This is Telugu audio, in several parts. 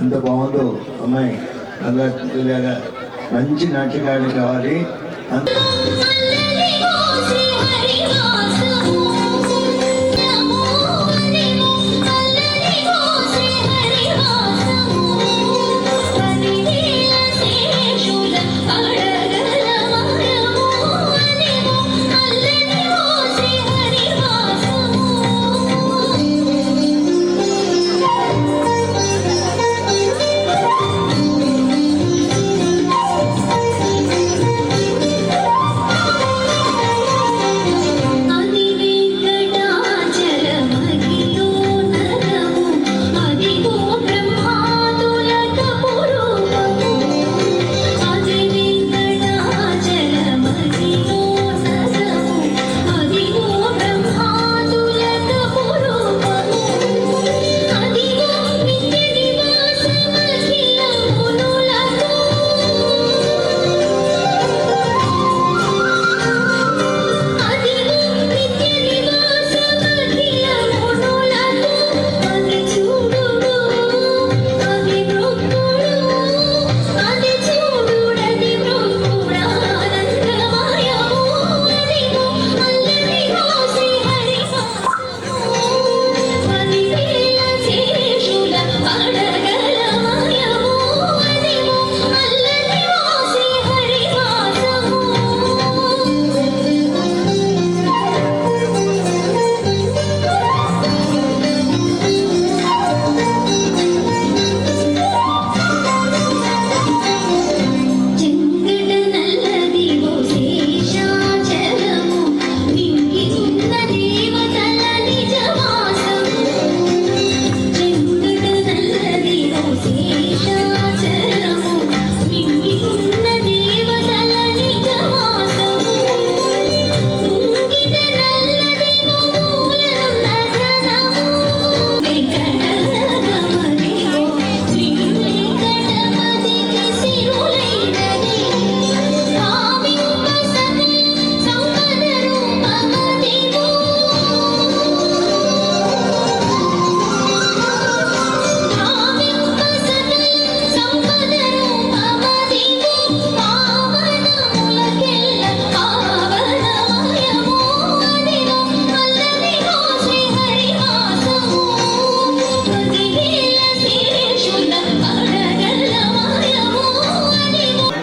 ఎంత బాగుందో అమ్మాయి. అలాగా మంచి నాట్యకారులు కావాలి.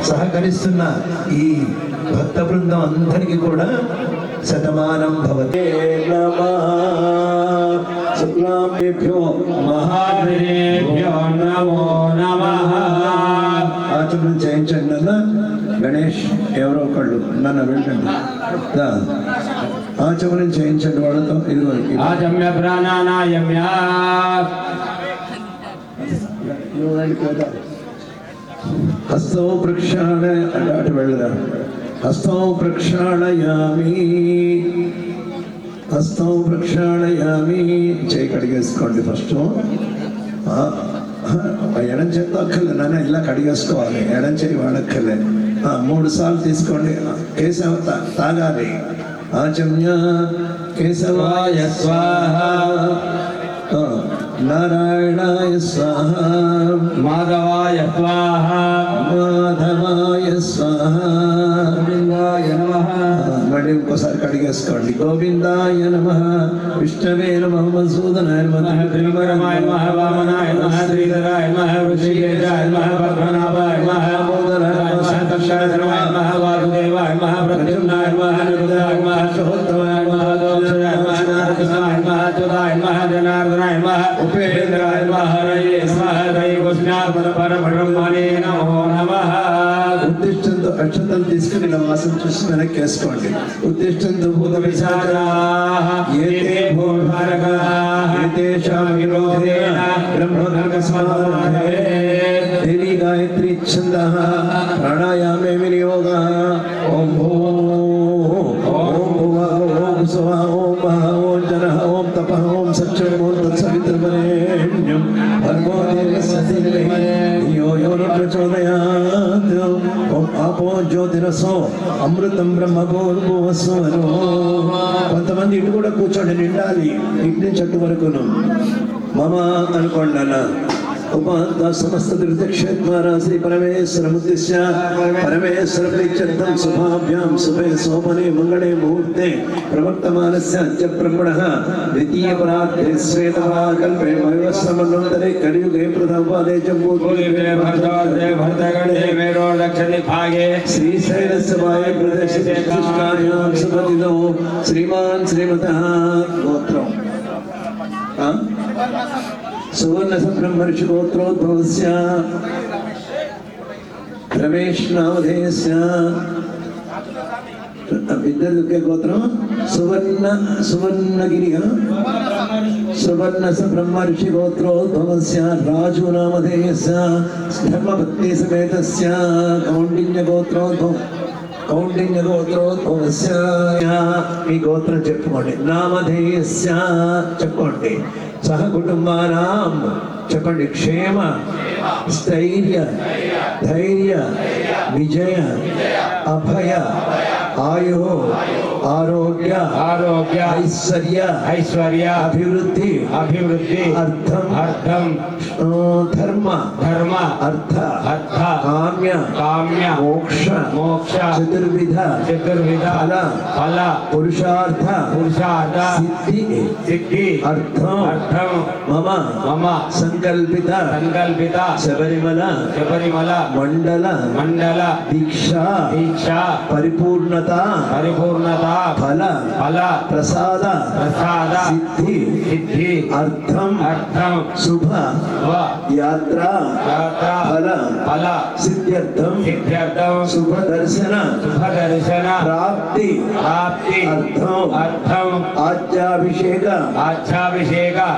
సహకరిస్తున్న ఈ భక్త బృందం అందరికీ కూడా శతమానం భవతే శుక్లాంభ్యో మహాదేవ్యో నమో నమః. ఆచమనం చేయించండి అన్న. గణేష్ ఎవరో ఒకళ్ళు నన్ను వెళ్ళండి, ఆచమనం చేయించండి వాళ్ళతో. ఇదిగో ఆచమ్య ప్రాణానాయమ్య హస్తం ప్రక్షాళయ అటు వెళ్ళరా. హస్తం ప్రక్షాళయామి, హస్తం ప్రక్షాళయామి. చేయి కడిగేసుకోండి ఫస్ట్. ఎడం చేత అక్కర్లే నాన్న, ఇలా కడిగేసుకోవాలి. ఎడం చేయి వాడక్కర్లే. 3 సార్లు తీసుకోండి. కేశవ తాగాలి. ఆచమ్య కేశవాయ స్వాహ, నారాయణాయ స్వాహ, మాధవాయ స్వాహ, మాధవాయ స్వాహ, గోవిందాయ నమః. మళ్ళీ ఇంకోసారి కడిగేసుకోండి. గోవిందాయ నమః, విష్ణవే నమః, మధుసూదనాయ నమః, త్రివిక్రమాయ నమః, వామనాయ నమః, శ్రీధరాయ నమః, వృషికేశాయ నమః, పద్మనాభాయ నమః, దామోదరాయ నమః, దక్షాయనాయ నమః, వాసుదేవాయ నమః, ప్రద్యుమ్నాయ నమః, అనిరుద్ధాయ నమః, సహోత్తమాయ నమః, దోషాయ నమః, నారదకృష్ణాయ నమః, అచ్యుతాయ నమః, జనార్దనాయ నమః, ఉపేంద్రాయ నమః, హరయే స్మః, దైవస్నాత్మన పరబ్రహ్మణే నమో నమః. ఉద్దిష్టంతో అక్షతలు తీసుకుని ఇలా వాసం చూసి వెనక్కి వేసుకోండి. ఉద్దిష్టంతో భూత పిశాచాః ఏతే భూర్భారకాః ఏతేషాం విరోధేన బ్రహ్మనరకస్మరణాయ దేవీ గాయత్రీ ఛందః ప్రాణాయామే వినియోగః. ఓం ఓం సువా ఓం మహా ఓం జనః ఓం తపః ఓం సత్యం ఓం తత్సవితుర్వరేణ్యం భర్గో దేవస్య ధీమహి ధియో యో న ప్రచోదయాత్. ఓం ఆపో జ్యోతిరసో అమృతం బ్రహ్మ భూర్భువస్సువనో. కొంతమంది ఇటు కూడా కూర్చోండి, నిండాలి ఇటు నుంచి అటు వరకును. మమ అనుకోండి అన్న. उपांता समस्त तीर्थक्षेत्रा श्री परमेश्वर मुद्दिश्य परमेश्वर प्रीत्यर्थं शुभाभ्यां शुभे सोमने मंगले मुहूर्ते प्रवर्तमानस्य अद्य ब्रह्मणः द्वितीय परार्धे श्वेतवाकल्पे वैवस्वमन्वन्तरे कलियुगे प्रथमपादे जम्बूद्वीपे भरतगणे मेरो दक्षिण भागे श्रीशैलस्य वाये प्रदेशे कृष्णायां सुपतिनो श्रीमान् श्रीमतः गोत्रम् सुवर्ण ब्रह्मर्षि गोत्रोद्भवस्य रमेश नामधेयस्य विद्युत गोत्रम सुवर्णगिरि सुवर्ण ब्रह्मर्षि गोत्रोद्भवस्य राजु नामधेयस्य धर्मपत्नी समेतस्य कौंडिन्य गोत्रोद्भवस्य ఈ గోత్రం చెప్పుకోండి నామధేయస్య చెప్పుకోండి సహ కుటుంబానాం చెప్పండి క్షేమ స్థైర్య ధైర్య విజయ అభయ ఆయు ఆరోగ్య ఐశ్వర్య అభివృద్ధి అర్థం ధర్మ అర్థ కామ్య మోక్ష చతుర్విధ ఫల పురుషార్థ సిద్ధి అర్థం మమ సంకల్పిత శబరిమల మండల దీక్ష పరిపూర్ణత ఫల ప్రసాద సిద్ధి అర్థం శుభ యాత్ర ఫల సిద్ధ్యర్థం శుభ దర్శన ప్రాప్తి అర్థం ఆజ్యాభిషేక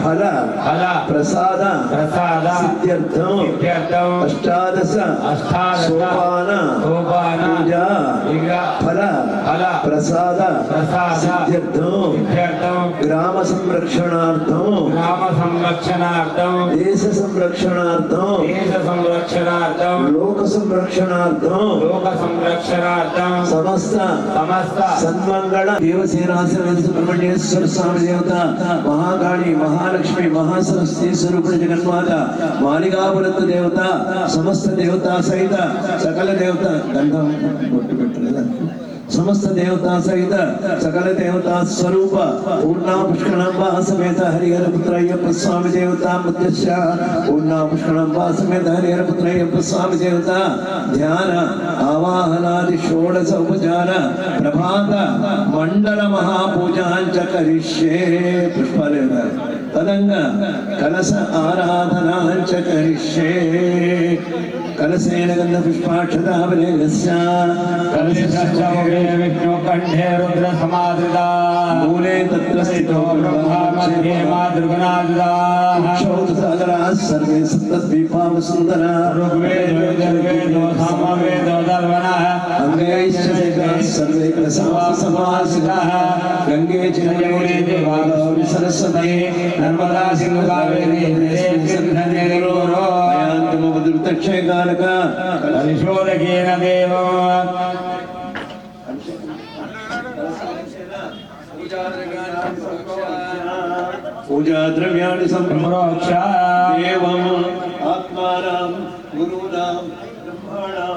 ఫల ప్రసాద సిద్ధ్యర్థం అష్టాదశ సోపాన పూజా ఫల ప్రసాద సిద్ధ్యర్థం గ్రామ సంరక్షణార్థం దేశ సంరక్షణార్థం లోక సంరక్షణార్థం సమస్త సన్మంగళ దేవసేనాశ్రమ సుబ్రహ్మణ్యేశ్వర స్వామి దేవత మహాకాళి మహాలక్ష్మి మహాసరస్వతి స్వరూపిణి జగన్మాత మాలికాపురత్వ దేవత సమస్త దేవత సహిత సకల దేవత గంధం బొట్టు పెట్టలేదా समस्त देवता सहित सकल देवता स्वरूप पूर्णा पुष्करंबा समेत हरिहर पुत्र अय्यप्प स्वामी देवता मध्यस्थ पूर्णा पुष्करंबा समेत हरिहर पुत्र अय्यप्प स्वामी देवता ध्यान आवाहनादि षोडश उपचार प्रभात मंडल महापूजांच करिष्ये पुष्पालेन तदंग कलश आराधनांच करिष्ये कलशेन गंध पुष्पाक्षतावलेगस्य कलशे विष्णु कंठे रुद्र समादृता मूले तत्र स्थितो ब्रह्मा मध्ये मातृगणादृता क्षौतसागराः सर्वे सप्तद्वीपा वसुन्धरा ऋग्वेदो यजुर्वेदो सामवेदो दर्वणः अंगैश्च देवाः सर्वे समासिताः गंगे च यमुने गोदावरी सरस्वती नर्मदा सिंधु कावेरी सिन्धु गौरो क्षयकारका कलिशोदकेन देवो पूजा द्रव्याणि संप्रोक्ष एवं आत्मानां गुरूणां ब्रह्माणां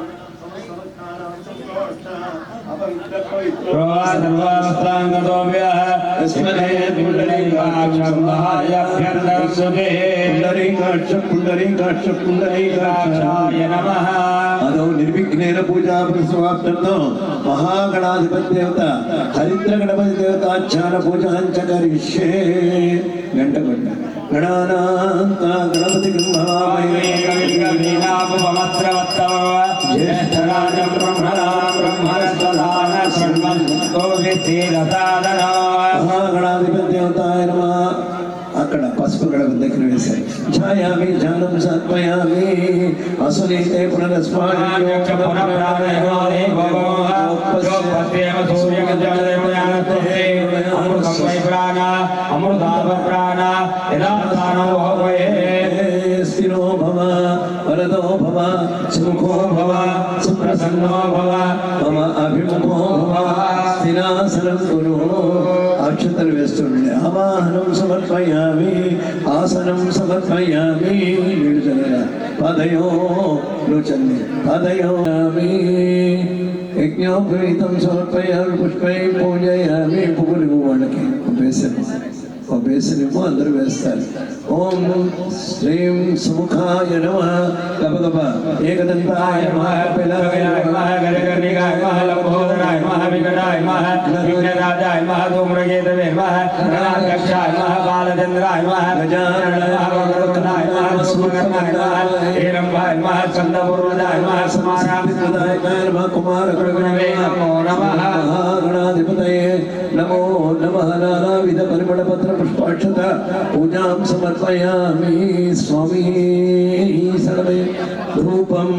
अदौ निर्विघ्नेन पूजा समाप्तर्थं महागणाधिपति देवता हरिद्र गणपति देवताध्यान पूजाञ्च करिष्ये घण्टघण्ट गणानान्ता गणपति ज्येष्ठराजं ब्रह्मणां शृण्वन् महागणाधिपति देवताय नमः అక్కడ పసుపు గడప దగ్గర వేశారు ఛాయామి ధ్యానం సత్మయామి అసునీతే స్థిరో భవ వరదో భవ సుముఖో భవ సుప్రసన్నో భవ మమ అభిముఖో భవ స్థిరాసనం కురు అక్షతలు వేస్తుండే ఆవాహనం సమర్పయామి ఆసనం సమర్పయామి పదయో లోచన్ని పదయోమి యజ్ఞోపవీతం సమర్పయామి పుష్పై పూజయామి పువ్వులు వాళ్ళకి బేసనివ్వు అందరూ వేస్తారు. ఓం శ్రీం సుముఖాయ నమః గబగబ ఏకదంతాయ నమః పిలవయ నమః గజకర్ణికాయ నమః లంబోదరాయ నమః వికటాయ నమః విఘ్నరాజాయ నమః ధూమ్రకేతవే నమః గణాధ్యక్షాయ నమః బాలచంద్రాయ నమః గజాననాయ నమః సుమకర్ణాయ నమః హేరంబాయ నమః చంద్రపూర్వజాయ నమః సమారాధిపతాయ నమః కుమారకృగణవే నమో నమః గణాధిపతయే నమో నమః నానావిధ పరిమళపత్ర పుష్పాక్షత పూజాం సమర్పయామి స్వామి సర్వే ధూపం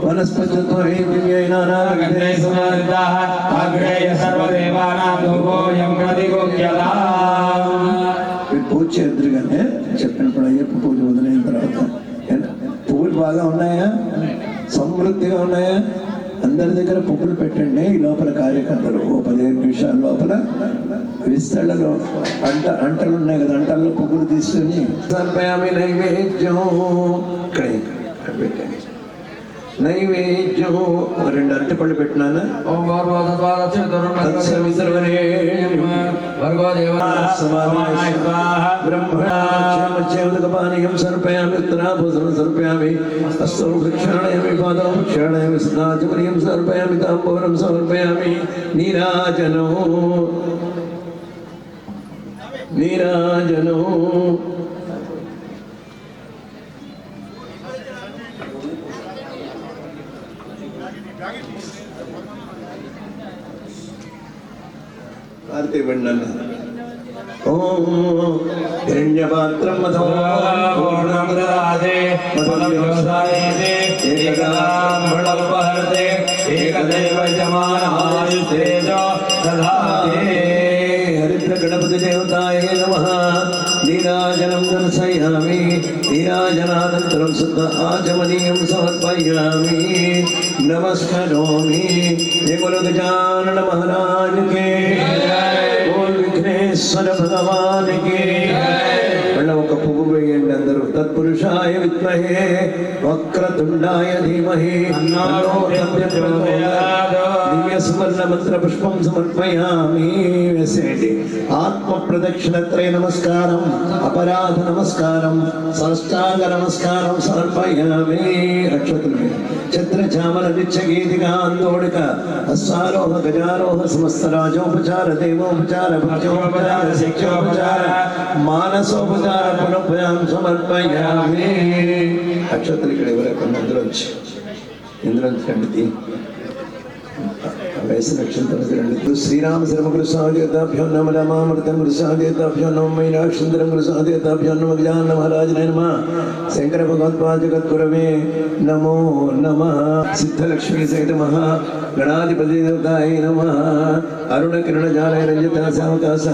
వనస్పతిత్వే దివ్యైనానాగ్రే సమారితాః అగ్రేయ సర్వదేవానాం ధూపోయం ప్రతిగోక్యతాం. పూజ ఎదురుగానే చెప్పినప్పుడు అయ్యప్ప పూజ వదిలిన తర్వాత పువ్వులు బాగా ఉన్నాయా, సమృద్ధిగా ఉన్నాయా? అందరి దగ్గర పువ్వులు పెట్టండి. ఈ లోపల కార్యకర్తలు 15 నిమిషాల లోపల విస్తళ్ళలో అంటలు ఉన్నాయి కదా, అంటల్లో పువ్వులు తీసుకొని సమర్పయామి నైవేద్యం పెట్టండి. నైవేద్యం 2 అరటిపళ్ళు పెట్టినానా? బ్రహ్మణాపానీయం సమర్పయామి ఉత్తరాభూషణం సమర్పయామి హస్తౌ వృక్షాణయామి పాదౌ వృక్షాణయామి స్నాచమనీయం సమర్పయామి తాంబూలం సమర్పయామి నీరాజనో నీరాజనో ఆర్తి బండన్న ఓం హిరణ్యపాత్రం మధో పూర్ణం దదాతే మధువ్యవసాయేతే ఏకదాంబళోపహరతే ఏకదైవ యజమానమాయుస్తేజో దదాతే. హరిద్ర గణపతి దేవతాయ నమః. నీరాజనం దర్శయామి. నీరాజనానంతరం శుద్ధ ఆచమనీయం సమర్పయామి. నమస్కరోమి. ఏమల గజానన మహారాజ్ కే బోల్ విఘ్నేశ్వర భగవాన్ కే. ఒక పువ్వు వేయండి అందరూ. తత్పురుషాయ విద్మహే వక్రతుండాయ ధీమహి దివ్య సువర్ణ మంత్ర పుష్పం సమర్పయామి. వేసేయండి. ఆత్మ ప్రదక్షిణత్రయ నమస్కారం, అపరాధ నమస్కారం, సాష్టాంగ నమస్కారం సమర్పయామి. అక్షతులు ఛత్రచామల నిత్యగీతిక ఆందోళిక అశ్వారోహ గజారోహ సమస్త రాజోపచార దేవోపచార భక్తోపచార శిక్షోపచార మానసోపచార పునఃభయాం సమర్పయామి. అక్షతులు ఇక్కడ ఎవరైనా ఇందులోంచి రండి. वैसे नक्षत्र श्रीराम शर्म गुरुसादेताभ्यो नम रामामृतं गुरुसादेताभ्यो नम मीनाक्षुंदरं गुरुसादेताभ्यो नम गजानन महाराज नमः. शंकर भगवत्पाद जगद्गुरवे नमो नमः. सिद्धलक्ष्मी सहित महा गणाधिपति देवताय नमः. अरुण किरण जालय रंजिता सावकाश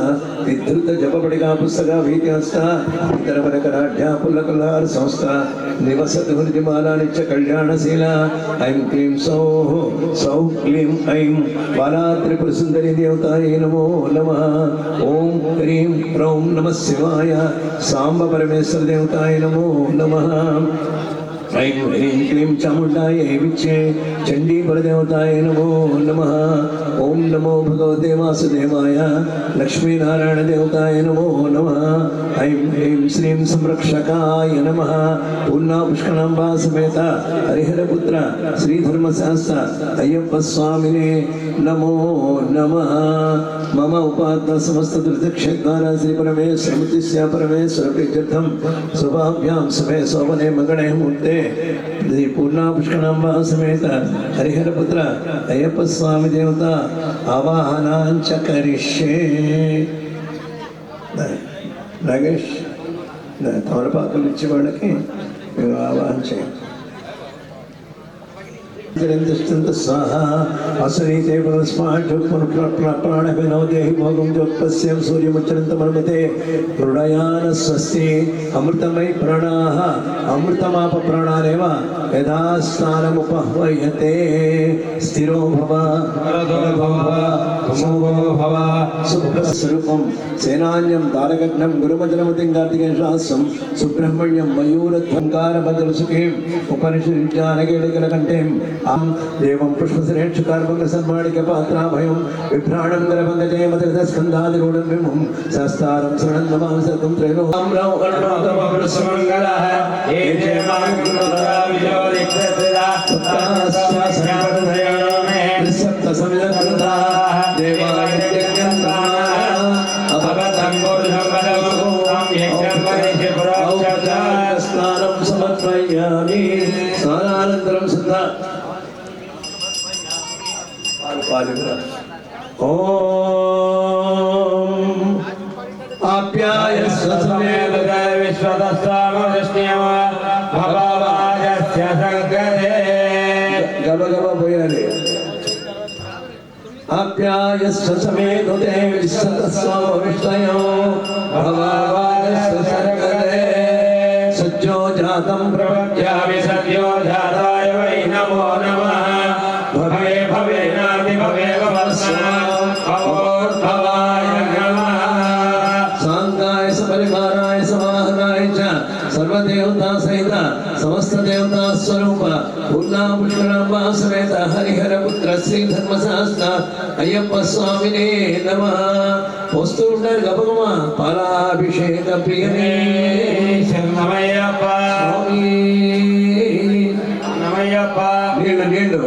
विद्युत जपपटिका पुस्तक भीत्यस्ता इतर वरकराढ्या पुल्लकल्हार संस्था निवसत हृदिमाला नित्य कल्याणशील ऐं क्लीं सौः सौः क्लीं ऐं बाला त्रिपुर सुंदरी देवताय नमो नमः. ओम ह्रीं ह्रौं नमः शिवाय सांब परमेश्वर देवताय नमो नमः. ऐं ह्रीं क्लीं चामुण्डाय विच्चे चण्डी परदेवताय नमो नमः. ओम नमो भगवते वासुदेवाय लक्ष्मी नारायण देवताय नमो नमः. ऐं ह्रीं श्रीं संरक्षकाय नमः. पूर्णा पुष्करांबा समेत हरिहरपुत्र श्रीधर्मशास्त्र अय्यप्प स्वामिने नमो नमः. मम उपात्त समस्त तीर्थक्षेत्राणां श्री परमेश्वर मुक्तिस्य परमेश्वर प्रीत्यर्थं शुभाभ्यां शुभे शोभने मगणे मुक्ते श्री पूर्णा पुष्करांबा समेत हरिहरपुत्र अय्यप्प स्वामी देवता आवाहनांच करिष्ये. नागेश తమలపాకులు ఇచ్చి వాళ్ళకి ఆవాహన చేయండి. स्वाहा असनीते प्राणविनोदे भोगं जोत्पस्यं सूर्यमुच्चरन्तमर्मते हृदयान स्वस्ति अमृतमयि प्राणाः अमृतमाप प्राणानेव यदा स्थानमुपह्वयते स्थिरो भव सुखस्वरूपं सेनान्यं तारकघ्नं गुरुमजनमतिं कार्तिकेयशास्त्रं सुब्रह्मण्यं मयूरध्वंकारभद्रसुखीं उपनिषद्विज्ञानकेलिकलकण्ठीं देवं पुष्पश्रेष्ठकार्बकसन्माणिकपात्राभयं विभ्राणं करपङ्कजे मदगतस्कन्धादिरूढं विमुं सहस्तारं शरणं नमामि सततं त्रैलोक्यं स्नानं समर्पयामि स्नानानन्तरं सदा ओम आप्याय समेत विश्वदस्तामदृष्ट्यम भगवाजस्य संगते गब गब बोयाले आप्याय समेत विश्वदस्तामदृष्ट्यम भगवाजस्य संगते सज्जो जातं प्रपद्यामि सद्यो जाताय वै नमो नमः भवे भवे नाति भवे भवोद्भवाय नमः सांगाय सपरिवाराय समाहनाय च सर्वदेवता सहित समस्त देवता स्वरूप पूर्णा पुष्करांबा समेत हरिहर पुत्र श्री धर्मशास्त्र अय्यप्प स्वामिने नमः पोस्तुंडर गबगमा पालाभिषेक प्रियने शरणमయ్యప్ప स्वामी నమయ్యప్ప నీళ్ళు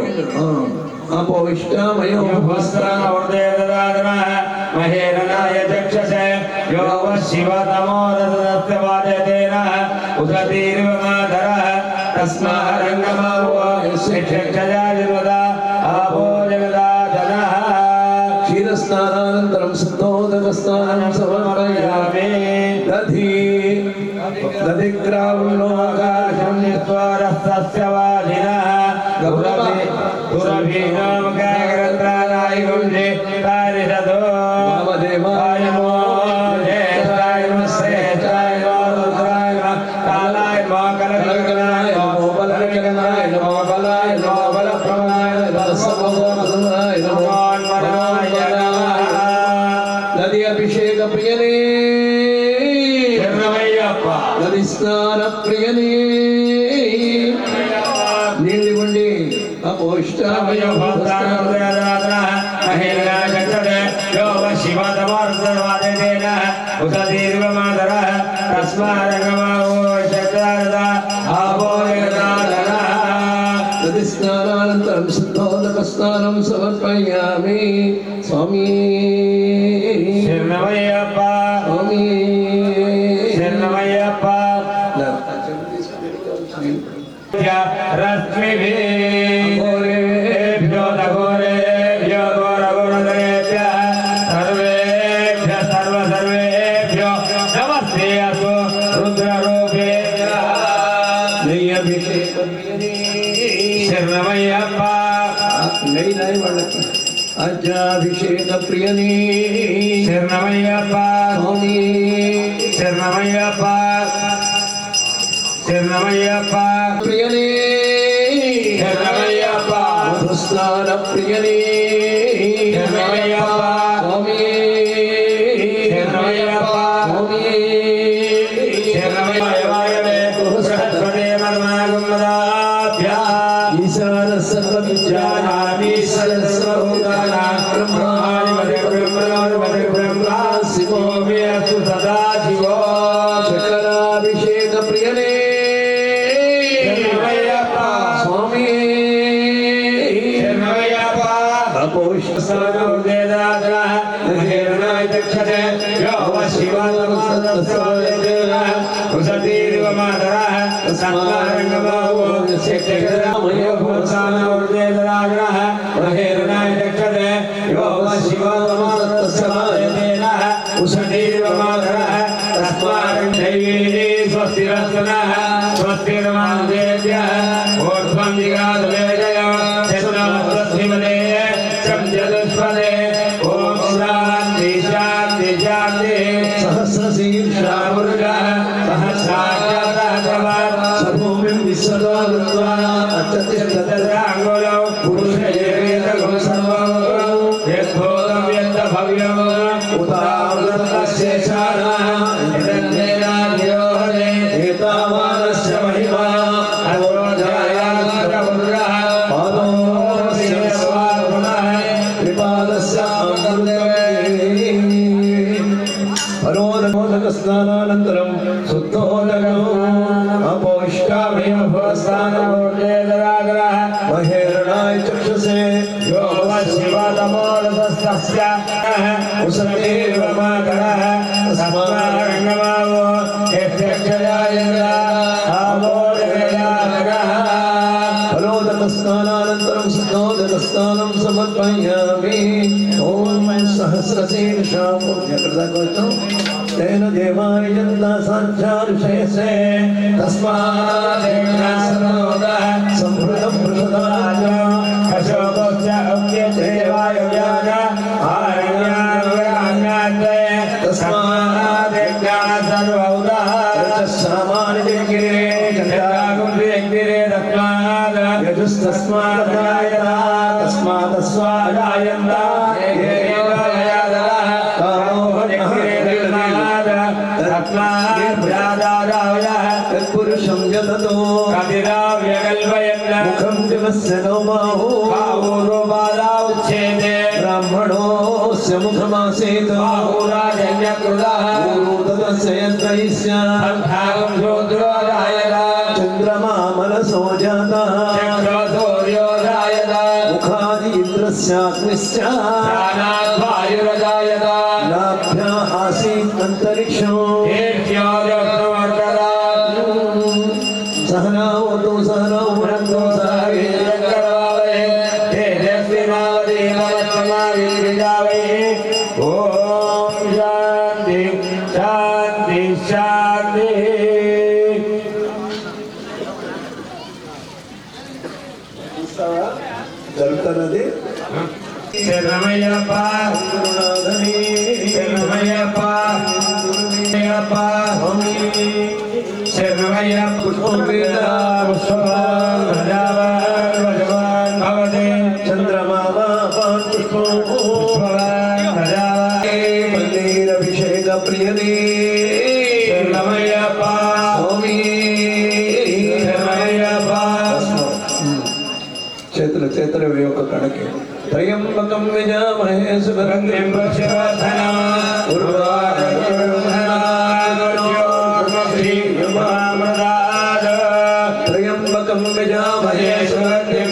अपोष्टमयो महेरनाय चक्षसे यो शिवतमोदत्तवादेन उदतीर्वमाधरः तस्मारङ्गमावोक्षजाजिर्वदा आपो जगदाधनः क्षीरस्नानानन्तरं शुद्धोदकस्नानं समर्पयामि दधिग्रावुल्लोकाशं निस्वारस्तस्य वादिनः गौरवे दुरभिनामकाग्रन्थानाय गुंजे तारिषदो वामदेवाय नमो ज्येष्ठाय नमः श्रेष्ठाय नमः रुद्राय नमः कालाय नमः कलकलनाय नमो बलकलनाय नमो बलाय नमो बलप्रमाय नमः सर्वभौमसुराय नमो अन्मनाय नमः नदी अभिषेक प्रियने शरणमయ్యప్ప नदी स्नान प्रियने नीली बंडी अपोष्टमयो शिवतमोर्धवादेन उदतीर्वमाधरः तस्मारङ्गमावोक्षजाजिर्वदा आपो जगदाधनः नदी स्नानानन्तरं शुद्धोदकस्नानं समर्पयामि स्वामी शरणमయ్యప్ప स्वामी शरणमయ్యప్ప रश्मिभिर्घोरेभ्यो दघोरेभ्यो घोरघोरधरेभ्यः सर्वेभ्यः सर्वेभ्यो नमस्ते अस्तु रुद्ररूपेभ्यः नैयाभिषेक शरणमయ్యప్ప नई नई वाळकी अजाभिषेक प्रियने शरणमయ్యప్ప स्वामी शरणमయ్యప్ప शरणमయ్యప్ప प्रियने शरणमయ్యప్ప मधुस्नान प्रियने शरणमయ్యప్ప स्वामी शरणमయ్యప్ప स्वामी सरस्वती मर्मागुमदाभ्या ईशान सर्वविद्यानामीश्वर सर्वभूतानां ब्रह्माणि ब्रह्मा शिवो मे अस्तु सदा शिवो शकराभिषेक प्रियने शरणमయ్యప్ప स्वामी शरणमయ్యప్ప अपोष्टसर्ववेदाधरः महेरनाय चक्षते यो वः शिवतमोर्धवादेन उदतीर्वमाधरः तस्मारङ्गमावोक्षजाजिर्वदा महेरनाय चक्षते यो वः शिवतमोर्धवादेन उदतीर्वमाधरः तस्मारङ्गैवे स्वस्तिरस्तनः स्वस्तिर्मादेभ्यः ऊर्ध्वं जिगाधवेदय అంగుళం పురుష ఏవేదం సర్వం యద్భూతం యద్ద భవ్యం ఉతామృతశేషాన హిరణ్యేనాద్యోహనే ఏతావానస్య మహిమా అరోజాయాత్ర పురుషః పాదోస్య స్వాత్మనః త్రిపాదస్య పరోదమోదక స్నానానంతరం శుద్ధోదకం అపోష్టామయభవస్థానోర్జేదరాగ్రహ మహేరణాయ చక్షుషే యో శివతమోదస్తస్య ఉసతేవ మాకరః తస్మారంగమావో యక్షయాయంద్ర ఆమోదకయానగః పరోదక స్నానానంతరం శుద్ధోదక స్నానం సమర్పయామి ఓం సహస్రశీర్షా పుణ్యకృతగోచం తేన దేవాయ జంతా సాంఖ్యారుషేసే తస్మాదేవనాసనోదః సంభృతం ప్రసదాయ అశోకస్య ఉచ్యదేవాయ వ్యాగ ఆరణ్యాన్యాన్యాతే తస్మాదేవ్యాః సర్వౌదః రజస్సామాని దిగ్గిరే చంద్రాగుండిగ్గిరే తస్మాద్ యజుస్తస్మాదాయత తస్మాదస్వాదాయంత పురుషం జతతో ముఖం దివస్య నౌమాహో బ్రాహ్మణోస్య ముఖమాసేత్ చంద్రమా మనసో జాతః ముఖాది ఇంద్రస్యాగ్నిశ్చ లాభ్యా ఆసీత్ అంతరిక్షం సహనావతు సహనౌ భునక్తు సహవీర్యకరవావహై తేజస్వినావధీమవత్సమావిద్విజావహై ఓం శాంతి శాంతి శాంతి జరుగుతున్నది శరణమయ్యప్ప శరణమయ్యప్ప శరణమయ్యప్ప పుష్పవాన్ భవతే చంద్రమావాన్ పుష్పవాన్ ప్రియనే శరణమయ్యప్ప స్వామి శరణమయ్యప్ప చేతుల చేతుల యొక్క కణకి త్రయంబకం విజామహే సుభద్రం పశువర్ధనం త్రయంబకం విజామహే సుభద్రం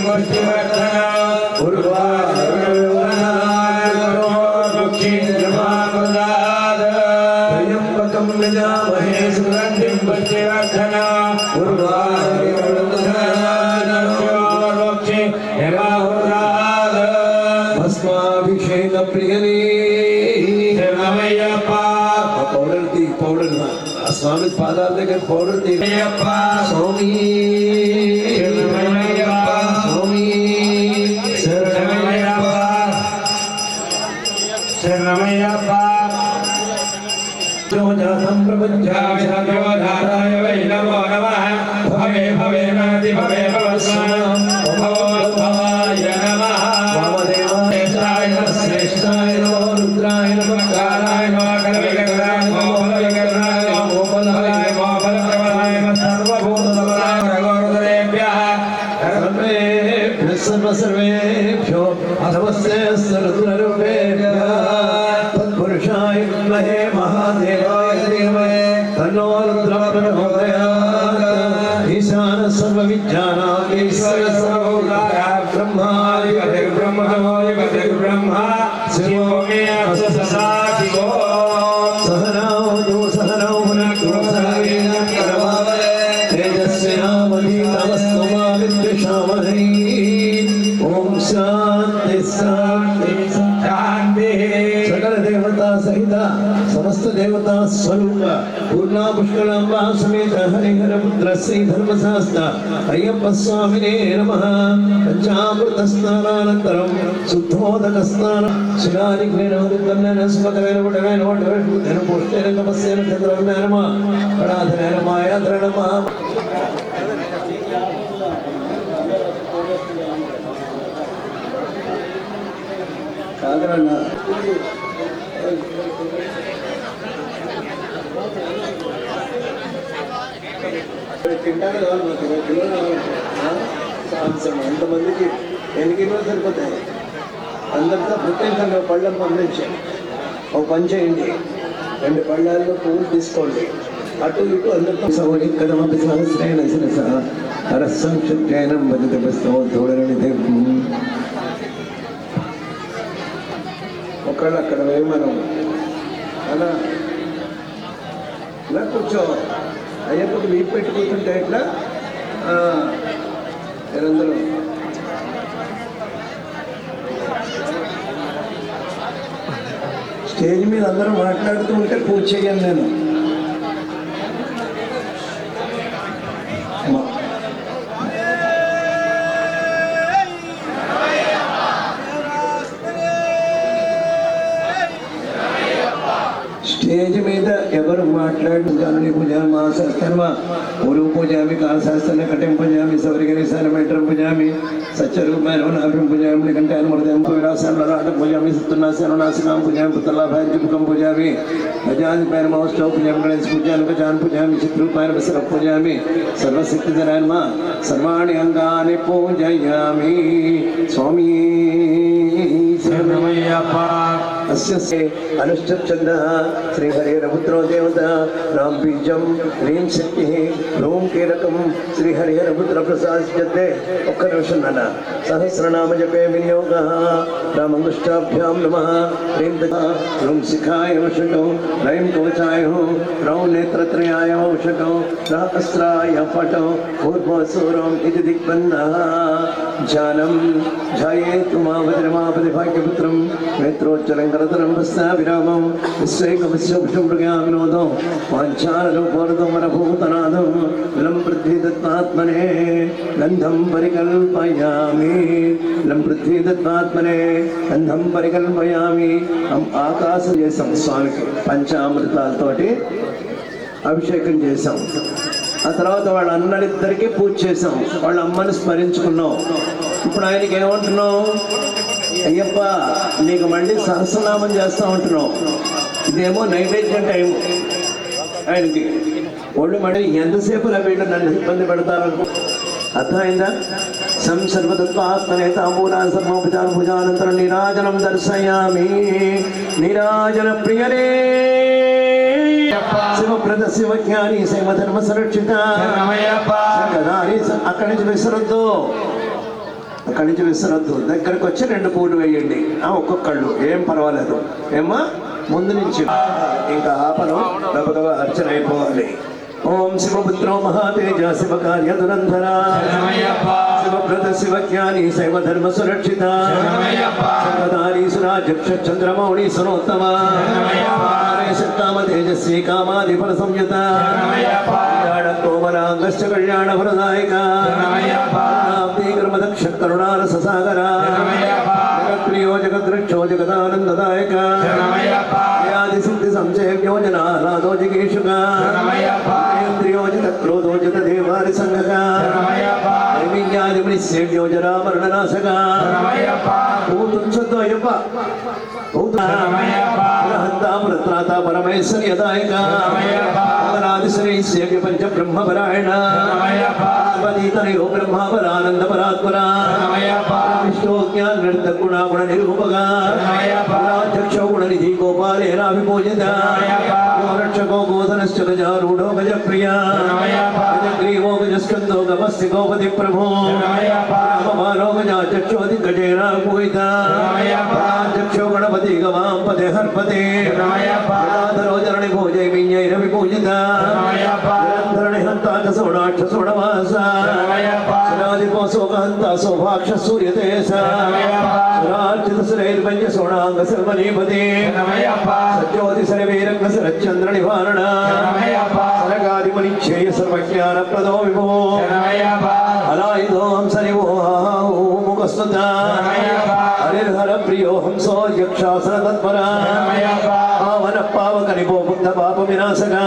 త్రయంబకం విజామహే సుగంధిం భస్మాభిషేక ప్రియనే పౌడర్ తీ పౌడర్ ఆ స్వామి పాదాల దగ్గర పౌడర్ తీ స్వామి స్వామి జాతం ప్రపంచాయ వై నమో నమః భవే భవే నాది భవే భవస్వాం భవాయ నమః వామదేవాయ శ్రేష్ఠాయ నమో రుద్రాయ నమః కాలాయ నమః కలవికరాయ నమః బలవికరాయ నమః బలహాయ నమః బలప్రభాయ నమః సర్వభూతదమనాయ రఘోరుదరేభ్యః సర్వేభ్యో నమస్తే సర్వరుద్రరూపేభ్యః తత్పురుషాయ విద్మహే మహాదేవాయ ధీమహి తన్నో రుద్రః ప్రచోదయాత్ ఈశాన సర్వవిద్యానాం ఈశ్వర సర్వభూతాయ బ్రహ్మాధిపతిర్ బ్రహ్మణోధిపతిర్ బ్రహ్మ శివో మే అస్ససాశివో సహనావతు సహనౌ భునక్తు సహవీర్యం కరవావహై తేజస్వినావధీతమస్తు మా విద్విషావహై ఓం శాంతి శాంతి శాంతి సకల దేవతా సహిత సమస్త దేవతా స్వరూప పూర్ణా పుష్కరాంబా సమేత హరిహర పుత్ర శ్రీ ధర్మశాస్త్ర అయ్యప్ప స్వామినే నమః పంచామృత స్నానానంతరం శుద్ధోదక స్నానం శిలానిగ్నేన స్మకమైన పుటమైన ఓటవేణ పుష్టేన తపస్సేన చంద్రమే నమః కడాధర నమాయ ధర నమః కాదన్నా తింటాను కావాలి మాకు 20 కిలోలు కావాలి. ఎంతమందికి ఎన్ని కిలోలు సరిపోతాయి? అందరితో పుట్టిన పళ్ళమ్మ అందించాను. ఒక పని చేయండి, 2 పళ్ళాల్లో పువ్వులు తీసుకోండి, అటు ఇటు అందరితో సౌకర్యం సహస్రైన రసం చుట్టైనం భజత తోడని ఒకళ్ళు అక్కడ పోయి మనం అలా ఇలా కూర్చో. అయ్యప్పకి వీపు పెట్టి కూర్చుంటే ఎట్లా? మీరందరూ స్టేజ్ మీద అందరూ మాట్లాడుతూ ఉంటే పూజ చేయను నేను. స్టేజ్ మీద ఎవరు మాట్లాడు జానుని పూజామి మహాశాస్త్రమ గురు పూజామి కాలశాస్త్ర కఠిం పూజామి సౌరిగణేశానమేట్రం పూజామి సత్యరూపాయనం పూజామి కంటాను మృదయం విరాసాను పూజామి సత్తున్నాశానాశికాం పూజామి పుత్రలాభాంజుముఖం పూజామి గజాధిపైన మహోత్సవ పూజామి గణేశ పూజామి గజాన్ పూజామి చిత్రూపాయన విసర పూజామి సర్వశక్తిధరాన్మ సర్వాణి అంగాని పూజయామి స్వామి అనుష్ఠంద శ్రీహరిహరపుత్రో దేవత రాం బీజం హ్రీం శక్తి హ్రూం కీలకం శ్రీహరిహరపుత్ర ప్రసాద్యతే. ఒక్క నిమిషం నాన్న. సహస్రనామ జపే వినియోగ రామంగుష్టాభ్యాం నమః. హ్రీం హ్రూం శిఖాయ వషటో హ్రైం కవచాయ హ్రౌం నేత్రత్రయాయ వషటో రాహస్రాయ పటో పూర్వసూరం ఇది దిగ్బంధః. ధ్యానం ధ్యాయేతు మావతిరమాపతి భాగ్యపుత్రం నేత్రోజ్వలం కరతరం వస్తా విరామం విశ్వైకవిశ్వభుషం మృగా వినోదం వాంఛారూపోరదం వరభూతనాదం లం పృథ్వీ దత్తాత్మనే గంధం పరికల్పయామి. లం పృథ్వీ దత్తాత్మనే గంధం పరికల్పయామి. ఆకాశం చేసాం స్వామికి, పంచామృతాలతోటి అభిషేకం చేసాం. ఆ తర్వాత వాళ్ళ అన్నలిద్దరికీ పూజ చేసాం, వాళ్ళ అమ్మని స్మరించుకున్నాం. ఇప్పుడు ఆయనకి ఏమంటున్నావు? అయ్యప్ప నీకు మళ్ళీ సహస్రనామం చేస్తా ఉంటున్నావు. ఇదేమో నైవేద్యం టైం ఆయనకి. ఒళ్ళు మళ్ళీ ఎంతసేపు వీళ్ళు నన్ను ఇబ్బంది పెడతారు, అర్థమైందా? సంసర్వతత్వాత్మనే తాంబూలా సర్వోపచార పూజానంతరం నీరాజనం దర్శయామి. నీరాజన ప్రియరే శివప్రద శివజ్ఞాని శైవధర్మ సురక్షిత. అక్కడి నుంచి విసరద్దు, అక్కడి నుంచి విసరద్దు. దగ్గరకు వచ్చి 2 పూలు వేయండి, ఒక్కొక్కళ్ళు, ఏం పర్వాలేదు. ఏమ్మా ముందు నుంచి ఇంకా ఆపను, గబగబా అర్చన అయిపోవాలి. ఓం శివపుత్రో మహాతేజ శివ కార్య దురంధర శివప్రద శివజ్ఞాని శైవధర్మ సురక్షిత సర్వధారీ సురాజక్ష చంద్రమౌళి సునోత్తమ శక్తామ తేజస్వి కామాది ఫల సంయుత కోమలాంగశ్చ కళ్యాణ ఫలదాయక కర్మదక్ష కరుణారస సాగర జగత్ప్రియో జగద్రక్షో జగదానందదాయక సిద్ధి సంశయో జనాదో జిగేషుగా ఇంద్రియోజిత క్రోధోజిత దేవారి సంగగా సేవ్యో జరామరణనాశగా. అయ్యప్ప హంతా పరమేశ్వర్యదాయక అమరాదిశ్రీ పంచ బ్రహ్మపరాయణ తనయో బ్రహ్మపరానంద పరాత్పరా విష్ణు జ్ఞాన నృత గుణ నిరూపగా చక్షో గుణ నిధి గోపాలేనాభిపూజిత రక్షకో గోధనశ్చ గజారూఢో గజప్రియా గజగ్రీవో గజస్కందో గమస్తి గోపతి ప్రభో రామమానో గజా చక్షోది గజేన పూజిత చక్షో గణపతి గవాం పదే హర్పతే గదాధరో జరణి భోజై విඤ్ఞైరవి పూజిత ధరణి హంతా చ సోడాక్ష సోడవాస సురాధిపో శోకహంత శోభాక్ష సూర్యతేజ సురార్చిత సురైర్భంజ సోణాంగ సర్వనీపతి సజ్జోతి సరవీరంగ శరచంద్ర నివారణ సరగాదిమణి క్షేయ సర్వజ్ఞాన ప్రదో విభో అలాయుధో హంసనివో ముఖస్తుత హరిర్హర ప్రియో హంసో యక్షాసన తత్పర పావన పావక నిభో బుద్ధ పాప వినాశగా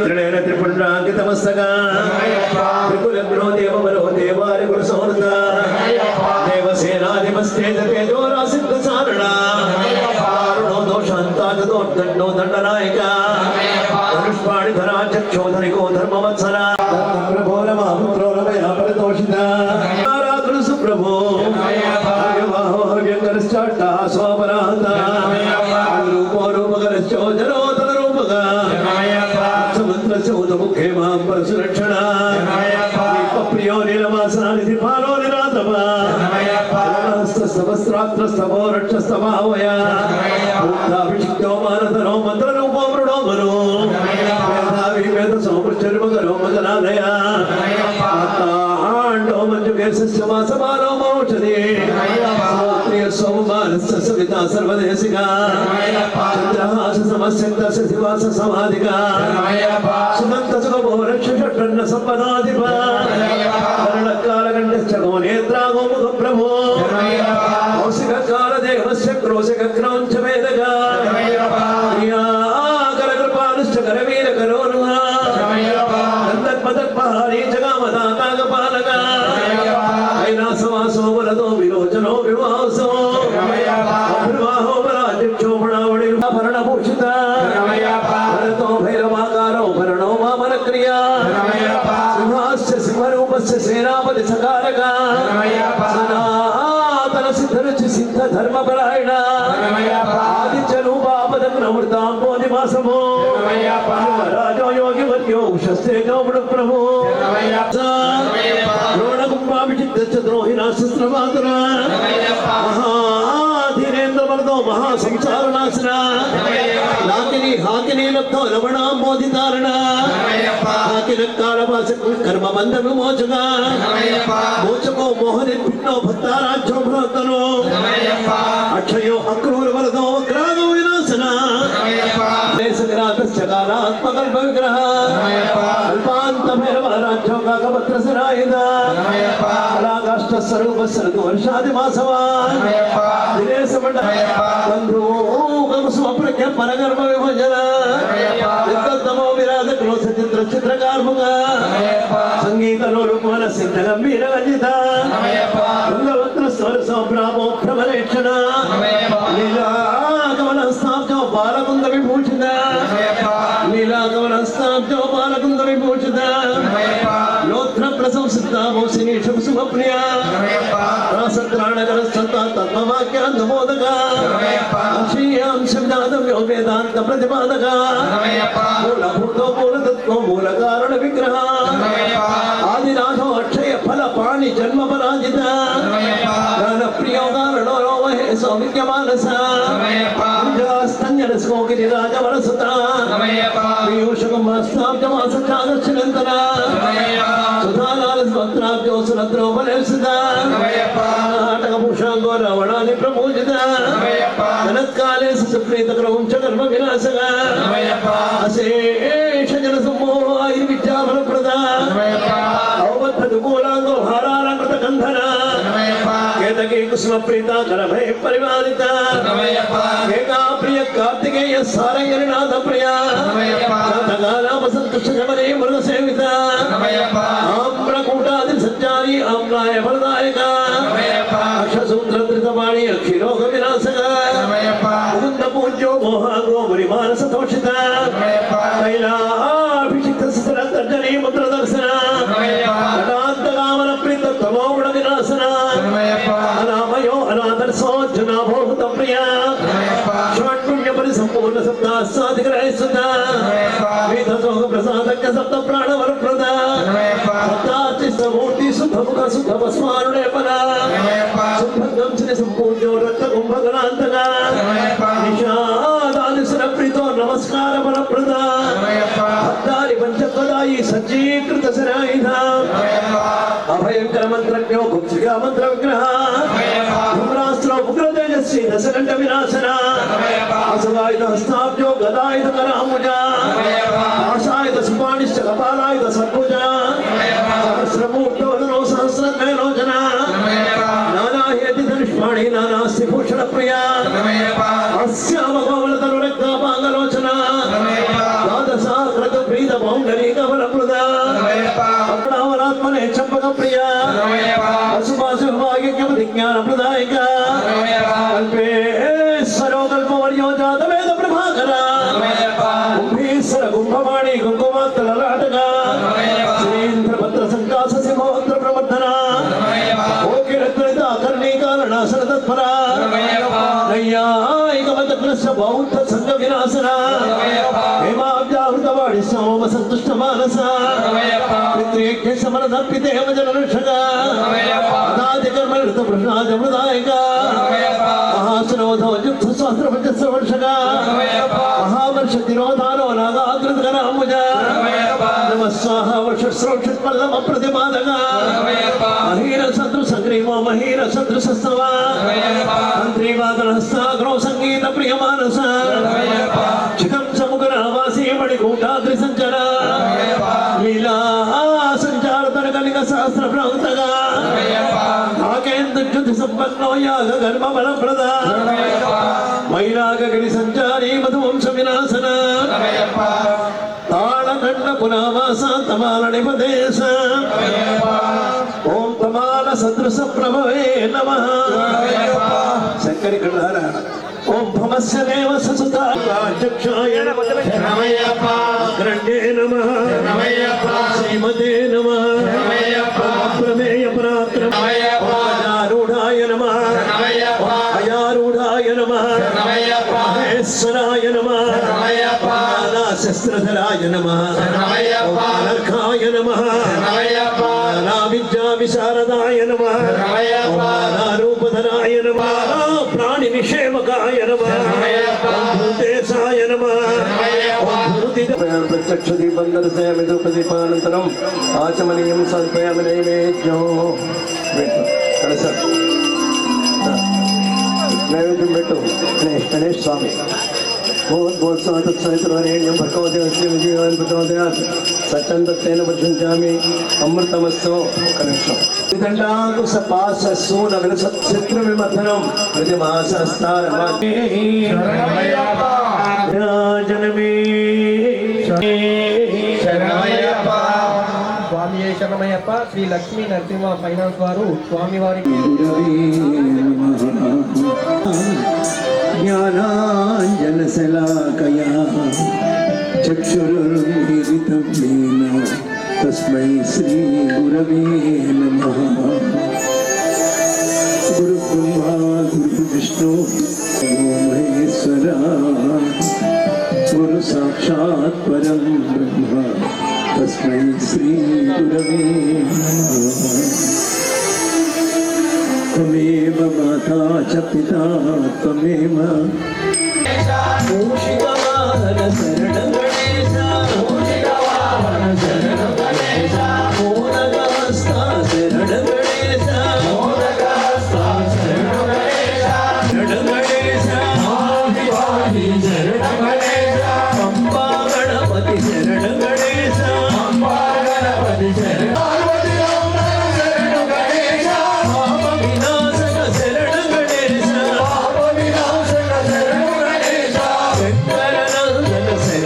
త్రిణేన త్రిపుండ్రాంకితమస్తగా త్రికులగ్నో దేవవరో దేవారి గురు సంవృత దేవసేనాధిపస్తి రక్షోధనికో ధర్మవత్సర ప్రభో రమాపుత్రో రమయా పరితోషిత ఆరాధన సుప్రభో వ్యంకరశ్చాట్ట స్వాపరాహత రూపో రూపకరశ్చో జనోతర రూపక సముద్రస్య ఉదముఖే మాం పరసురక్షణ ప్రియో నీలవాసనానిధి పాలో నిరాతవ సహస్రాత్రస్తమో రక్షస్తమావయ అభిషిక్తో మానధనో మంత్రరూపో మృడోమనో మేధావి వేద సౌపృష్టర్మగరో మగనాదయ ఆండో మంజుకేశస్య వాసమానో మౌషధి ప్రియ సోమమానస్య సవితా సర్వదేశికా చంద్రహాస సమస్యంతస్య శివాస సమాధికా సుమంత సుఖమో రక్షషట్రన్న సంపదాధిప కరణకాలగండశ్చగో నేత్రాగో ముఖ ప్రభో కౌశిక కాల దేహస్య క్రోశిక క్రౌంచ వేదగా కరకృపానుశ్చ కరవీర కరోనుహా నందత్పదత్పహారీ జగామదా కాగపాలక కైలాసవాసో వరదో విలోచనో వివాసో అభిర్వాహో వరాధ్యక్షోభణావళి భరణభూషిత భరతో భైరవాకారో భరణో వామన క్రియా సింహాస్య సింహరూపస్య సేనాపతి సకారక సనాతన సిద్ధరుచి సిద్ధ ధర్మపరాయణ ఆదిత్య రూపాపదం నమృతాంబో నివాసమో రాజో యోగి వర్యో ఉషస్తే గౌడ ప్రభు ద్రోణగుంభాభిషిక్త ద్రోహిణా శస్త్రమాతుర మహాధీరేంద్ర వరదో మహాసంసారనాశన నాకిని హాకిని లబ్ధో లవణాంబోధితారణ హాకిన కాళవాస కర్మ బంధ విమోచక మోచకో మోహనిర్భిన్నో భక్తారాజ్యో భ్రాతనో అక్షయో అక్రూర వరదో గ్రాగో వినాశన దేశగ్రాతశ్చ కాలాత్మకల్ప విగ్రహ అల్పాంత భైరవరాజ్యో కాకపత్ర సరాయుధ కళాకాష్ట స్వరూప సరదు వర్షాది మాసవాన్ దినేశమండ బంధు స్వప్రజ్ఞ పరగర్భ విభజన నిర్గతమో విరాధ క్లోస చిత్ర చిత్రకార్ముక సంగీత రూపన సిద్ధ గంభీర రచిత భృంగవత్ర స్వర సంభ్రామో భ్రమరేక్షణ లీలాగమన స్థాప్తో బాలకుంద విభూషిత లీలాగమన స్థాప్తో బాలకుంద విభూషిత లోత్ర ప్రశంసిత మోసిని శుభ శుభప్రియ రాసత్రాణకర సంత తత్వవాక్యాన్మోదక అంశీయాం శబ్దాదం యో వేదాంత ప్రతిపాదక మూలభూతో మూలతత్వ మూల కారణ విగ్రహ ఆదినాథో అక్షయ ఫల పాణి జన్మ పరాజిత జ్ఞాన ప్రియో కారణో రోమహే సౌమిత్య మానస స్తన్యన స్కోగిరి రాజ వరసత పీయూషకం మాస్తాబ్జమాస చాదర్శనంతర సుధాలాల స్వత్రాబ్జో సురద్రోపలేసిత నాటకభూషాంగో రావణాని ప్రమోజిత జనత్కాలే సుప్రీత క్రౌంచ కర్మ వినాశక అశేష జన సమూహ విద్యాఫల ప్రద అవబద్ధ మూలాంగో హారాలంకృత కంధన కేతకీ కుసుమ ప్రీత కరభయ పరివాదిత ఏకా ప్రియ కార్తికేయ సారంగరినాథ ప్రియ వసంత శమనే మృగ సేవిత ఆమ్రకూటాది సంచారి ఆమ్రాయ ఫలదాయక అక్షసూత్ర ధృతవాణి అక్షిరోగ వినాశక ముకుంద పూజ్యో మోహాగో మురి మానస తోషిత కైలాభిషిక్త సరతర్జనీ ముద్ర దర్శన కటాంతకామన ప్రీత తమోగుణ వినాశన అనామయో అనాదర్శోజ్జనాభోహత ప్రియ షాట్పుణ్య పరిసంపూర్ణ సప్తాసాధిగ్రహసుత వేదసోహ ప్రసాదక సప్త ప్రాణవర ప్రద సప్తాచిష్టమూర్తి శుద్ధముఖ శుద్ధ భస్మారుణేపన శుద్ధం శ్రీ సంపూజ్యో రక్త కుంభగణాంతక నిషాదాలిసుర ప్రీతో నమస్కార బల ప్రద భక్తారి పంచపదాయి సజ్జీకృత శరాయుధ అభయంకర మంత్రజ్ఞో గుప్తిగా మంత్ర విగ్రహ ధూమ్రాస్త్రో ఉగ్ర తేజస్వి దశకంఠ వినాశన అసవాయుధ హస్తాబ్జో గదాయుధ కరాముజ ఆశాయుధ సుపాణిశ్చ కపాలాయుధ సర్భుజ సహస్రమూర్తో సహస్రద్వయలోచన నానాహేతి ధనుష్మాణి నానాస్తి భూషణ ప్రియ అస్యామ కోమల తరు రక్తాపాంగలోచన ద్వాదశాకృత ప్రీత పౌండరీక బలప్రద అప్రావరాత్మనే చంపక ప్రియ అశుభాశు భాగ్య జ్ఞాన ప్రదాయక కల్పేశ్వరో కల్పవర్యో జాత వేద ప్రభాకర కుంభీశ్వర కుంభవాణి కుంకుమాత్తల మానస బౌద్ధ సంఘ వినాశన హేమాబ్జాహృతవాడి సోమ సంతుష్ట మానస పితృయజ్ఞ సమర పితేమ జనరక్షక అనాది కర్మ ఋత ప్రహ్లాద మృదాయక మహాశ్రవధోజుక్త సహస్రభజ శ్రవర్షక మహావర్ష తిరోధానో నాగాగ్రతకరాముజ నమ స్వాహ వర్ష శ్రోక్షత్పల్లమ ప్రతిపాదక మహీర శత్రు సంగ్రీమో మహీర శత్రు సస్తవ మంత్రీవాదన హస్తాగ్రో సంగీత ప్రియ మానస చికం సముగ్రవాసీ మణికూటాద్రి సంచర లీలా సంచార తరగలిక సహస్ర ప్రాంతగా నాగేంద్రుతి సంపన్నో యాగ గర్భ బల ప్రద వైరాగగిరి సంచారీ మధువంశ వినాశన తాళకండ పునావాస తమాల నిపదేశ ఓం తమాల సదృశ ప్రభవే నమః శంకరి కళారా ఓం భమస్య దేవ ససుతాక్షాయ గ్రంథే నమః శ్రీమతే నమః ప్రమేయ పరాక్రమారూఢాయ నమః అయారూఢాయ నమః మహేశ్వరాయ నమః శస్త్రధరాయ నమః అనర్ఘాయ నమః విద్యా విశారదాయ నమః రూపధరాయ నమః ప్రాణి నిషేవకాయ నమః భూతేశాయ నమః ప్రత్యక్ష దీపం దర్శయామి ధూపదీపానంతరం ఆచమనీయం సమర్పయామి నైవేద్యం కలస నైవేద్యం పెట్టు గణేష్ స్వామి భగవద్గోత్సవతత్సవితుర్వరేణ్యం భగవదేవస్య విజయాన్ని ప్రచోదయాత్ సత్యం తత్తేన పశ్యంచామి అమృతమస్తో కనిష్టం విదండాకు సపాస సూన విలసత్ శత్రు విమర్ధనం ప్రతి మాసస్తారమే స్వామి శరణమయ్యప్ప శ్రీ లక్ష్మీ నరసింహ ఫైనాన్స్ వారు స్వామి వారికి జ్ఞానాంజనశలాకయా చక్షురున్మిలితం येन తస్మై శ్రీ గురవే నమః గురు బ్రహ్మా గురు విష్ణు గురు మహేశ్వర గురు సాక్షాత్ పరం బ్రహ్మ తస్మై శ్రీ గురవే నమః త్వమేవ మాతా చ పితా త్వమేవ మూషికవాహన శరణం గణేశ మూషికవాహన శరణం గణేశ మోదగహస్త శరణం గణేశ మోదగహస్త శరణం గణేశ శరణం గణేశ ఆదివాది శరణం గణేశ పంపా గణపతి శరణం గణేశ పంపా గణపతి శరణం శంకరనందన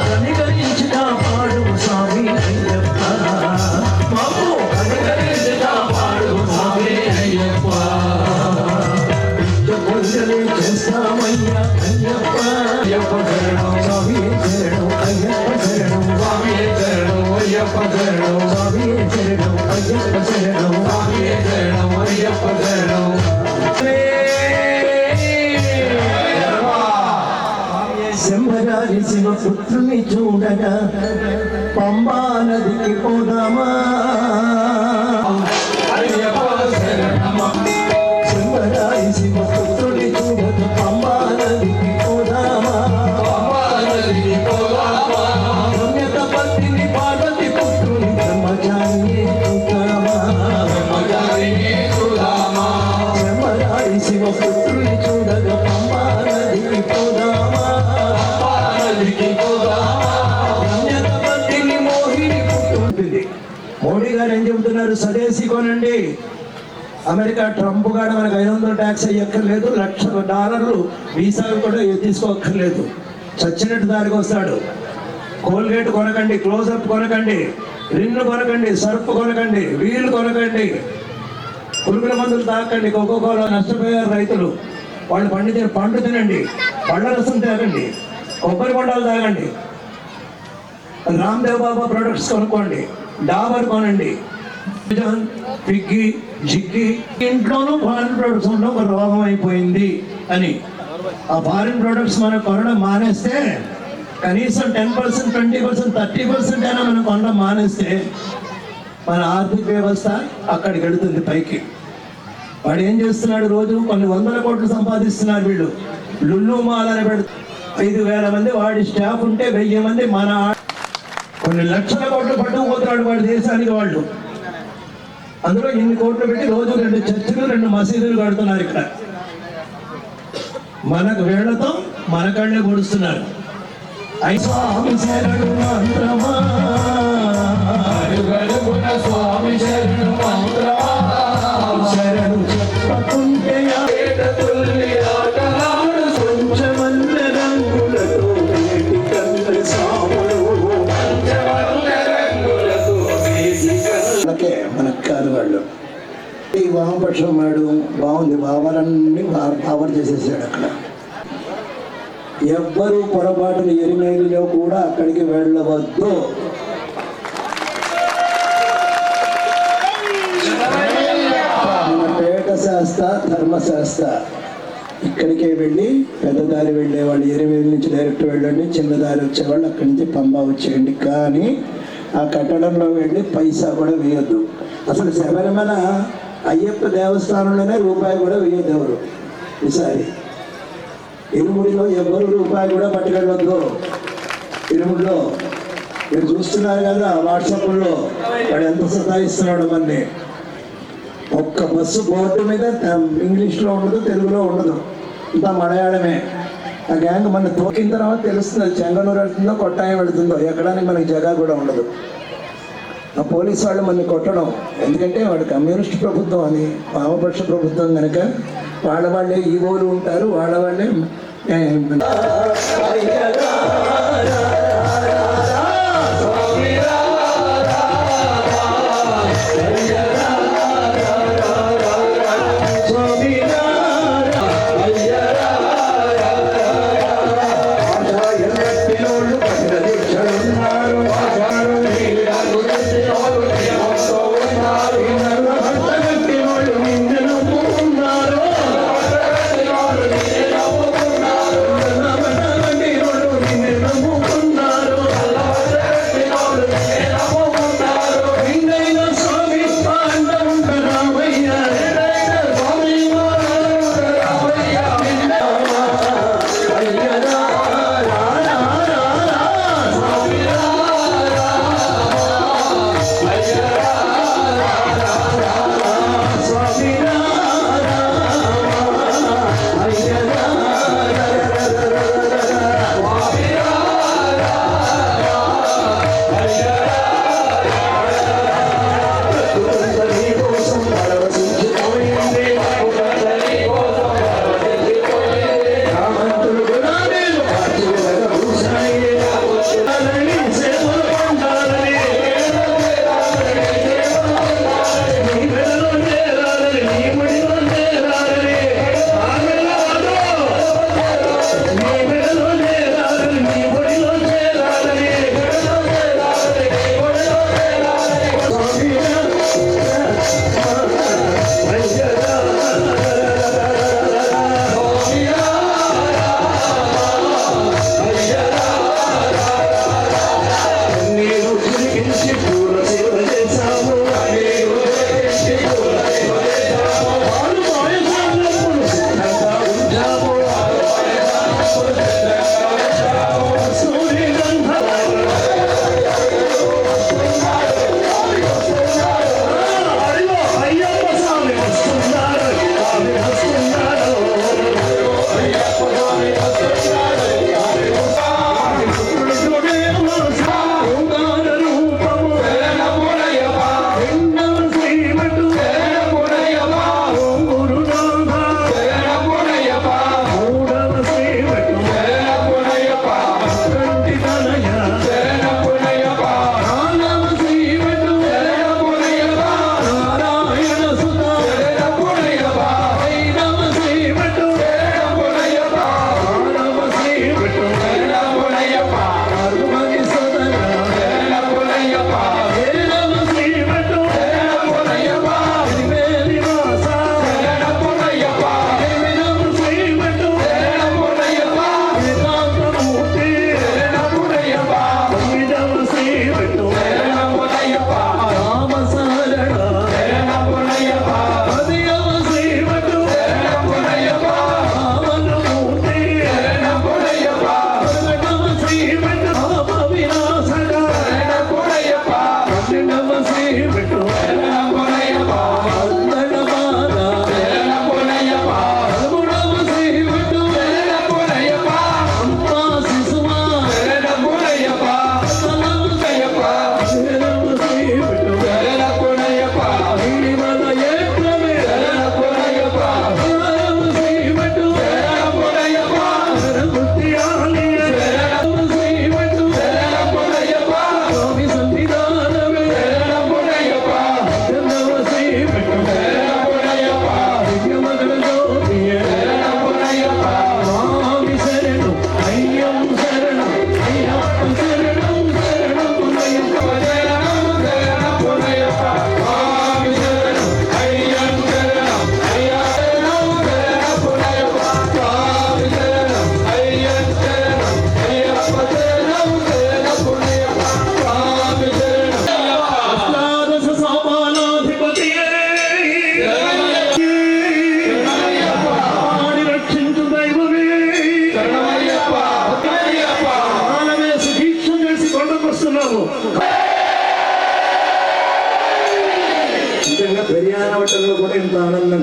కనికరించి కాపాడు స్వామి అయ్యప్ప, మాకు కనికరించి కాపాడు స్వామి అయ్యప్ప, పూజలే చేస్తామయ్యా అయ్యప్ప, అయ్యప్ప శరణం స్వామి శరణం అయ్యప్ప శరణం స్వామి శరణం అయ్యప్ప శరణం స్వామి శరణం అయ్యప్ప శరణం స్వామి శరణం అయ్యప్ప శరణం. శంభరాజి శివపుత్రుని చూడగా పంబా నదికి పోదామా, శంభరాజి శివపుత్రుని చూడగా పంబా నదికి పోదామా, పుణ్యత పత్ని పార్వతి పుత్రుని బ్రహ్మచారిని చూద్దామా, శంభరాజి శివపుత్రుని చూడగా పంబా నదికి పోదామా, మోడీ గారు ఏం చెబుతున్నారు? స్వదేశీ కొనండి. అమెరికా ట్రంప్ గారు మనకు 500 ట్యాక్స్ అయ్యక్కర్లేదు, $1,00,000 వీసాలు కూడా తీసుకోక్కర్లేదు, చచ్చినట్టు దారికి వస్తాడు. కోల్గేట్ కొనకండి, క్లోజప్ కొనకండి, రిన్ను కొనకండి, సర్ఫ్ కొనకండి, వీళ్ళు కొనకండి, పురుగుల మందులు తాకండి. కోకోకోలా నష్టపోయారు రైతులు, వాళ్ళు పండితే పండు తినండి, పళ్ళ రసం తాగండి, కొబ్బరి బొండాలు తాగండి, రామ్దేవ్ బాబా ప్రొడక్ట్స్ కొనుక్కోండి, డాబర్ కొనండి, పిగ్గి జిగ్గి. ఇంట్లోనూ ఫారిన్ ప్రొడక్ట్స్ ఉండడం ఒక రోగం అయిపోయింది అని ఆ ఫారిన్ ప్రొడక్ట్స్ మనం కొనడం మానేస్తే, కనీసం 10%, 20%, 30% అయినా మనం కొనడం మానేస్తే మన ఆర్థిక వ్యవస్థ అక్కడికి వెళుతుంది పైకి. వాడు ఏం చేస్తున్నాడు? రోజు కొన్ని 100 కోట్లు సంపాదిస్తున్నారు వీళ్ళు. లుల్లు మాల్ అని పెడుతూ 5,000 మంది వాడి స్టాఫ్ ఉంటే 1000 మంది మన కొన్ని లక్షల కోట్లు పట్టుకుపోతున్నాడు వాడి దేశానికి. వాళ్ళు అందులో ఇన్ని కోట్లు పెట్టి రోజు 2 చర్చిలు 2 మసీదులు కడుతున్నారు. ఇక్కడ మనకు వేళ్లతో మన కళ్ళే పొడుస్తున్నారు. స్వామి శరణు మంత్రమా, స్వామి శరణు మంత్రమా, శరణు చెప్పకుంటే కొంచెమన్న రంగులతో మనకు కాదు వాళ్ళు. ఈ వామపక్షం వాడు బాగుంది, బావాలన్నీ బావర్ చేసేసాడు. అక్కడ ఎవ్వరూ పొరపాటున ఎరిమేలిలో కూడా అక్కడికి వెళ్ళవద్దు. మన పేట శాస్త్ర ధర్మశాస్త్ర ఇక్కడికే వెళ్ళి పెద్ద దారి వెళ్ళేవాళ్ళు ఎరిమేలి నుంచి డైరెక్ట్ వెళ్ళండి, చిన్న దారి వచ్చేవాళ్ళు అక్కడి నుంచి పంబా వచ్చేయండి. కానీ ఆ కట్టడంలో వెళ్ళి పైసా కూడా వేయొద్దు. అసలు శబరిమల అయ్యప్ప దేవస్థానంలోనే రూపాయి కూడా వేయద్దు ఎవరు. ఈసారి ఇరుముడిలో ఎవ్వరు రూపాయి కూడా పట్టుకెళ్ళొద్దు. ఇరుముడిలో మీరు చూస్తున్నారు కదా వాట్సాప్లో వాడు ఎంత సతాయిస్తున్నాడు మనని. ఒక్క బస్సు బోర్డు మీద ఇంగ్లీష్లో ఉండదు, తెలుగులో ఉండదు, ఇంత మలయాళమే. ఆ గ్యాంగ్ మన తోకిన తర్వాత తెలుస్తుంది చెంగనూరు వెళ్తుందో కొట్టాయం వెళ్తుందో, ఎక్కడానికి మనకి జగా కూడా ఉండదు. ఆ పోలీసు వాళ్ళు మనని కొట్టడం ఎందుకంటే వాడు కమ్యూనిస్ట్ ప్రభుత్వం అని, వామపక్ష ప్రభుత్వం కనుక వాళ్ళే ఈవోలు ఉంటారు, వాళ్ళే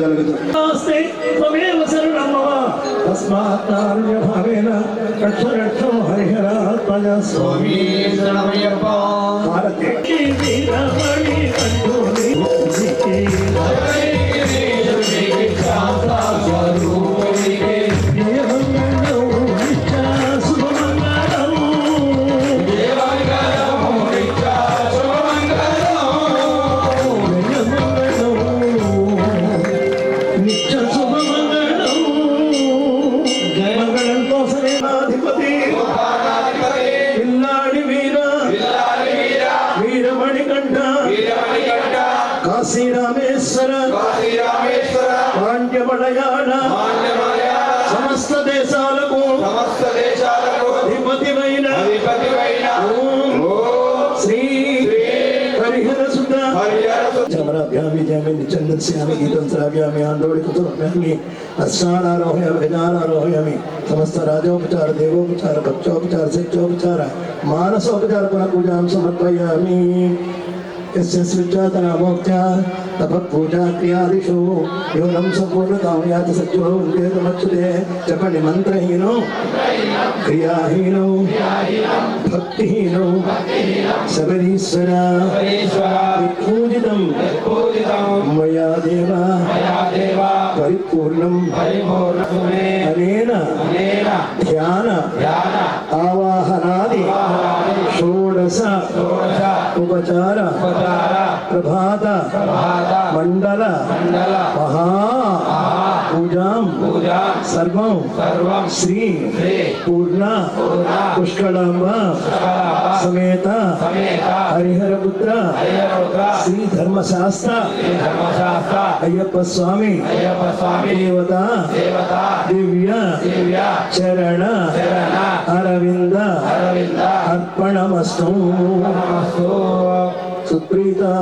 కలుగుతుంది నాస్తే త్వమేవ శరణం మమ తస్మాత్ నారణ్య భావేన రక్ష రక్షో హరిహరాత్మజ స్వామి శరణమయ్యప్ప భారతే వీరమణి కంఠోని కాశీ రామేశ్వర పాండ్యమలయాళ సమస్త దేశాలకు అధిపతివైన శ్రీ హరిహర సుత చమరాభ్యామి జయామి చంద్రస్యామి గీతం శ్రావ్యామి ఆందోళికుతుర్భ్యామి అశ్వానారోహయామి గజానారోహయామి సమస్త రాజోపచార దేవోపచార భక్తోపచార సత్యోపచార మానసోపచార పునఃపూజాం సమర్పయామి यस्य सृजातनामोक्त्या तपःपूजा क्रियादिषु यूनं सम्पूर्णतां याति सज्जो वेदमच्युते जपनिमन्त्रहीनो क्रियाहीनो भक्तिहीनो सबरीश्वर पूजितं मया देव परिपूर्णं अनेन ध्यान आवाहनादि षोडश उपचार प्रभात मंडल महा पूजां सर्वं श्री पूर्ण पुष्कलांब समेत हरिहरपुत्र श्री धर्मशास्त्र अय्यप्प स्वामी देवता दिव्य चरण अरविंद अर्पणमस्तु सुप्रीता